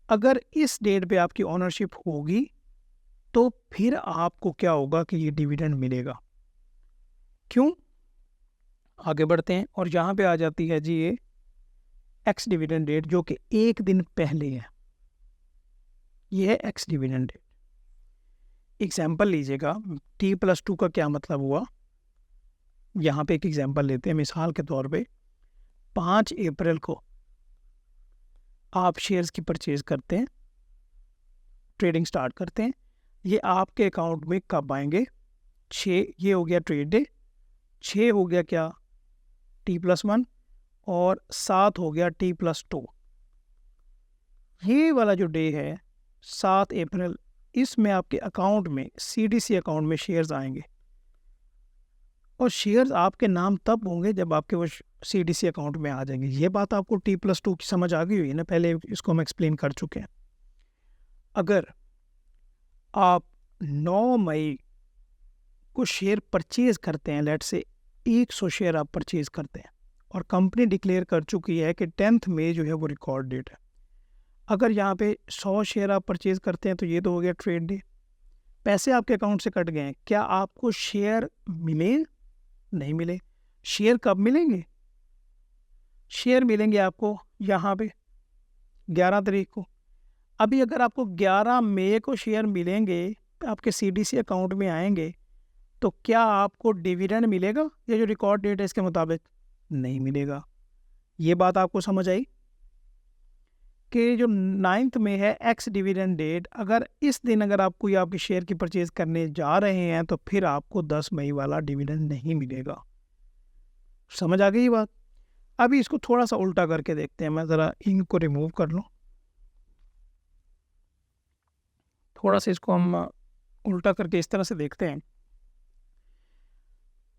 A: अगर इस डेट पे आपकी ओनरशिप होगी तो फिर आपको क्या होगा कि ये डिविडेंड मिलेगा। क्यों, आगे बढ़ते हैं। और यहाँ पे आ जाती है जी ये एक्स डिविडेंड डेट, जो कि 1 दिन पहले है, ये है एक्स डिविडेंड डेट। एग्जाम्पल लीजिएगा, T+2 का क्या मतलब हुआ। यहाँ पे एक एग्जाम्पल लेते हैं, मिसाल के तौर पे 5 अप्रैल को आप शेयर्स की परचेज करते हैं, ट्रेडिंग स्टार्ट करते हैं। ये आपके अकाउंट में कब आएंगे, 6, ये हो गया ट्रेड डे, 6 हो गया क्या T+1, और 7 हो गया T+2। ये वाला जो डे है 7 अप्रैल, इसमें आपके अकाउंट में, CDC अकाउंट में शेयर्स आएंगे। और शेयर्स आपके नाम तब होंगे जब आपके वो CDC अकाउंट में आ जाएंगे। ये बात आपको T+2 की समझ आ गई हुई है ना, पहले इसको हम एक्सप्लेन कर चुके हैं। अगर आप 9 मई को शेयर परचेज करते हैं, लेट से 100 शेयर आप परचेज करते हैं, और कंपनी डिक्लेयर कर चुकी है कि 10 मई जो है वो रिकॉर्ड डेट है। अगर यहाँ पे 100 शेयर आप परचेज करते हैं तो ये तो हो गया ट्रेड डे, पैसे आपके अकाउंट से कट गए हैं, क्या आपको शेयर मिले? नहीं मिले। शेयर कब मिलेंगे? शेयर मिलेंगे आपको यहाँ पे 11 तारीख को। अभी अगर आपको 11 मई को शेयर मिलेंगे, आपके CDC अकाउंट में आएंगे, तो क्या आपको डिविडेंड मिलेगा? ये जो रिकॉर्ड डेट है इसके मुताबिक नहीं मिलेगा। ये बात आपको समझ आई कि जो 9 में है एक्स डिविडेंड डेट, अगर इस दिन अगर आप कोई आपकी शेयर की परचेज करने जा रहे हैं तो फिर आपको 10 मई वाला डिविडेंड नहीं मिलेगा। समझ आ गई ये बात? अभी इसको थोड़ा सा उल्टा करके देखते हैं। मैं ज़रा इंक को रिमूव कर लूँ, थोड़ा सा इसको हम उल्टा करके इस तरह से देखते हैं।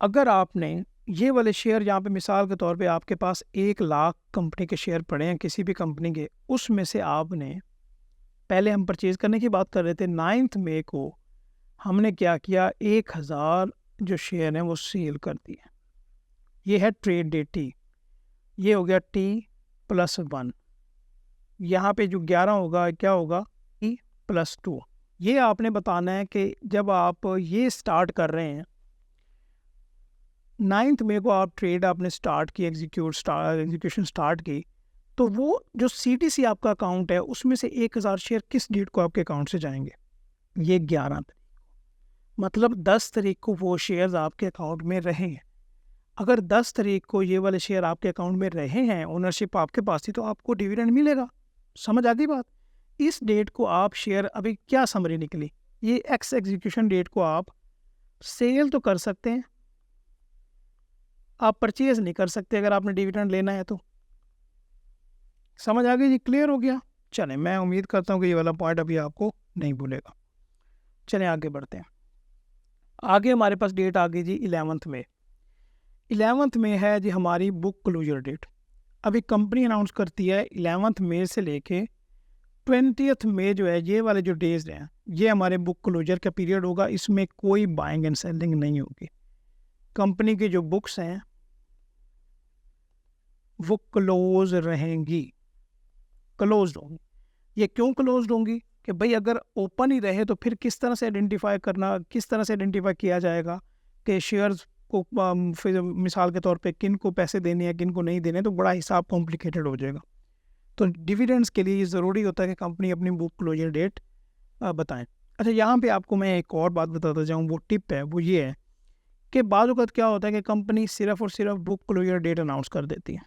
A: अगर आपने ये वाले शेयर, यहाँ पे मिसाल के तौर पे आपके पास 1 लाख कंपनी के शेयर पड़े हैं किसी भी कंपनी के, उसमें से आपने, पहले हम परचेज करने की बात कर रहे थे, 9 मई को हमने क्या किया, 1000 जो शेयर हैं वो सेल कर दिए। ये है ट्रेड डे T, ये हो गया T+1। यहाँ पे जो 11 होगा क्या होगा, T+2। ये आपने बताना है कि जब आप ये स्टार्ट कर रहे हैं, 9 मई को आप ट्रेड आपने स्टार्ट की, एग्जीक्यूशन स्टार्ट की, तो वो जो CDC आपका अकाउंट है उसमें से 1000 शेयर किस डेट को आपके अकाउंट से जाएंगे, ये 11 तारीख। मतलब 10 तारीख को वो शेयर्स आपके अकाउंट में रहे हैं। अगर 10 तारीख को ये वाले शेयर आपके अकाउंट में रहे हैं, ओनरशिप आपके पास थी, तो आपको डिविडेंड मिलेगा। समझ आ गई बात? इस डेट को आप शेयर, अभी क्या समरी निकली, ये एक्स एग्जीक्यूशन डेट को आप सेल तो कर सकते हैं, आप परचेज नहीं कर सकते अगर आपने डिविडेंड लेना है तो। समझ आ गई जी? क्लियर हो गया? चलें, मैं उम्मीद करता हूँ कि ये वाला पॉइंट अभी आपको नहीं भूलेगा। चलें आगे बढ़ते हैं। आगे हमारे पास डेट आ गई जी 11 मई। 11 मई है जी हमारी बुक क्लोजर डेट। अभी कंपनी अनाउंस करती है 11 मई से लेके 20 मई जो है, ये वाले जो डेज हैं, ये हमारे बुक क्लोजर का पीरियड होगा। इसमें कोई बाइंग एंड सेलिंग नहीं होगी। कंपनी की जो बुक्स हैं वो क्लोज रहेंगी, क्लोज होंगी। ये क्यों क्लोज होंगी कि भाई अगर ओपन ही रहे तो फिर किस तरह से आइडेंटिफाई करना, किस तरह से आइडेंटिफाई किया जाएगा कि शेयर्स को फिर मिसाल के तौर पे किन को पैसे देने हैं किन को नहीं देने, तो बड़ा हिसाब कॉम्प्लिकेटेड हो जाएगा। तो डिविडेंड्स के लिए ये ज़रूरी होता है कि कंपनी अपनी बुक क्लोजर डेट बताएं। अच्छा, यहाँ पे आपको मैं एक और बात बताता जाऊँ, वो टिप है, वो ये है कि बाज़ वक़्त क्या होता है कि कंपनी सिर्फ़ और सिर्फ बुक क्लोजर डेट अनाउंस कर देती है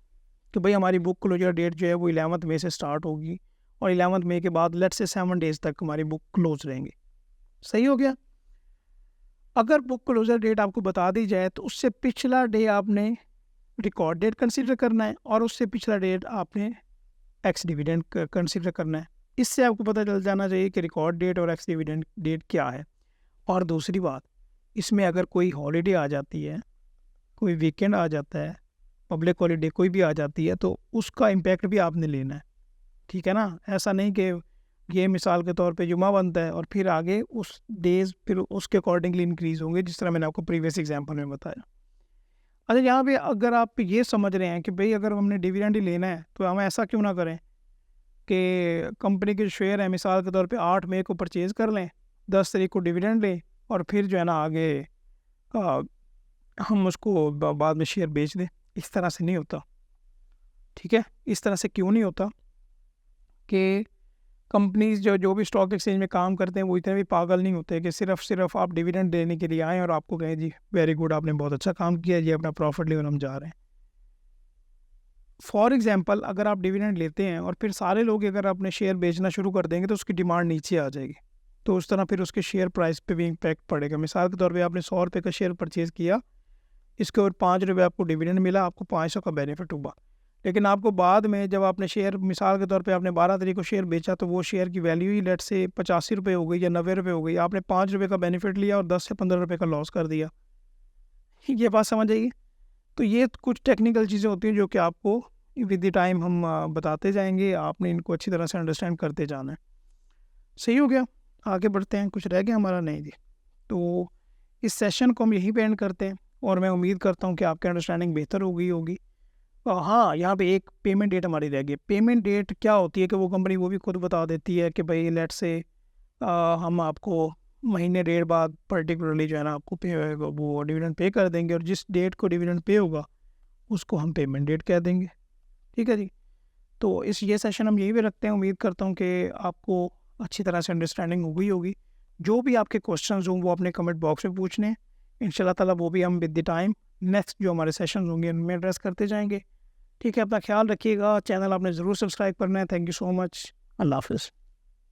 A: कि भाई हमारी बुक क्लोजर डेट जो है वो 11 मई से स्टार्ट होगी और 11 मई के बाद लेट्स से 7 डेज़ तक हमारी बुक क्लोज रहेंगी। सही हो गया? अगर बुक क्लोजर डेट आपको बता दी जाए तो उससे पिछला डे आपने रिकॉर्ड डेट कंसीडर करना है और उससे पिछला डेट आपने एक्स डिविडेंड कंसीडर करना है। इससे आपको पता चल जाना चाहिए कि रिकॉर्ड डेट और एक्स डिविडेंड डेट क्या है। और दूसरी बात, इसमें अगर कोई हॉलीडे आ जाती है, कोई वीकेंड आ जाता है, पब्लिक हॉलीडे कोई भी आ जाती है, तो उसका इम्पैक्ट भी आपने लेना है। ठीक है ना? ऐसा नहीं कि ये मिसाल के तौर पे जुमा बनता है और फिर आगे उस डेज़ फिर उसके अकॉर्डिंगली इंक्रीज़ होंगे, जिस तरह मैंने आपको प्रीवियस एग्जांपल में बताया। अच्छा, यहाँ पे अगर आप ये समझ रहे हैं कि भाई अगर हमने डिविडेंड ही लेना है तो हम ऐसा क्यों ना करें कि कंपनी के शेयर है मिसाल के तौर पे 8 मई को परचेज़ कर लें, 10 तारीख को डिविडेंड लें और फिर जो है ना आगे आ, हम उसको बाद में शेयर बेच दें। इस तरह से नहीं होता। ठीक है? इस तरह से क्यों नहीं होता कि कंपनीज जो भी स्टॉक एक्सचेंज में काम करते हैं वो इतने भी पागल नहीं होते कि सिर्फ आप डिविडेंड देने के लिए आएँ और आपको कहें जी वेरी गुड, आपने बहुत अच्छा काम किया जी, अपना प्रॉफिट लेकर हम जा रहे हैं। फॉर एग्जांपल, अगर आप डिविडेंड लेते हैं और फिर सारे लोग अगर अपने शेयर बेचना शुरू कर देंगे तो उसकी डिमांड नीचे आ जाएगी, तो उस तरह फिर उसके शेयर प्राइस पे भी इम्पैक्ट पड़ेगा। मिसाल के तौर पे आपने 100 रुपये का शेयर परचेज़ किया, इसके ऊपर 5 रुपये आपको डिविडेंड मिला, आपको 500 का बेनिफिट हुआ। लेकिन आपको बाद में जब आपने शेयर मिसाल के तौर पे आपने 12 तारीख को शेयर बेचा तो वो शेयर की वैल्यू ही लेट से 85 रुपये हो गई या 90 रुपये हो गई। आपने 5 रुपये का बेनिफिट लिया और 10 से 15 रुपये का लॉस कर दिया। ये बात समझ आइए? तो ये कुछ टेक्निकल चीज़ें होती हैं जो कि आपको विद द टाइम हम बताते जाएंगे, आपने इनको अच्छी तरह से अंडरस्टैंड करते जाना है। सही हो गया? आगे बढ़ते हैं। कुछ रह गया हमारा? नहीं जी। तो इस सेशन को हम यहीं पे एंड करते हैं और मैं उम्मीद करता हूँ कि आपकी अंडरस्टैंडिंग बेहतर हो गई होगी। हाँ, यहाँ पे एक पेमेंट डेट हमारी रह गई। पेमेंट डेट क्या होती है कि वो कंपनी वो भी खुद बता देती है कि भाई लेट्स से हम आपको महीने डेढ़ बाद पर्टिकुलरली जो है ना आपको वो डिविडेंड पे कर देंगे और जिस डेट को डिविडेंड पे होगा उसको हम पेमेंट डेट कह देंगे। ठीक है जी? तो ये सेशन हम यहीं पे रखते हैं। उम्मीद करता हूँ कि आपको अच्छी तरह से अंडरस्टैंडिंग हो गई होगी। जो भी आपके क्वेश्चंस हों वो अपने कमेंट बॉक्स में पूछने हैं। इंशाल्लाह ताला वो भी हम विद द टाइम नेक्स्ट जो हमारे सेशन होंगे उनमें एड्रेस करते जाएंगे। ठीक है? अपना ख्याल रखिएगा। चैनल आपने ज़रूर सब्सक्राइब करना है। Thank you so much. अल्लाह हाफ़िज़।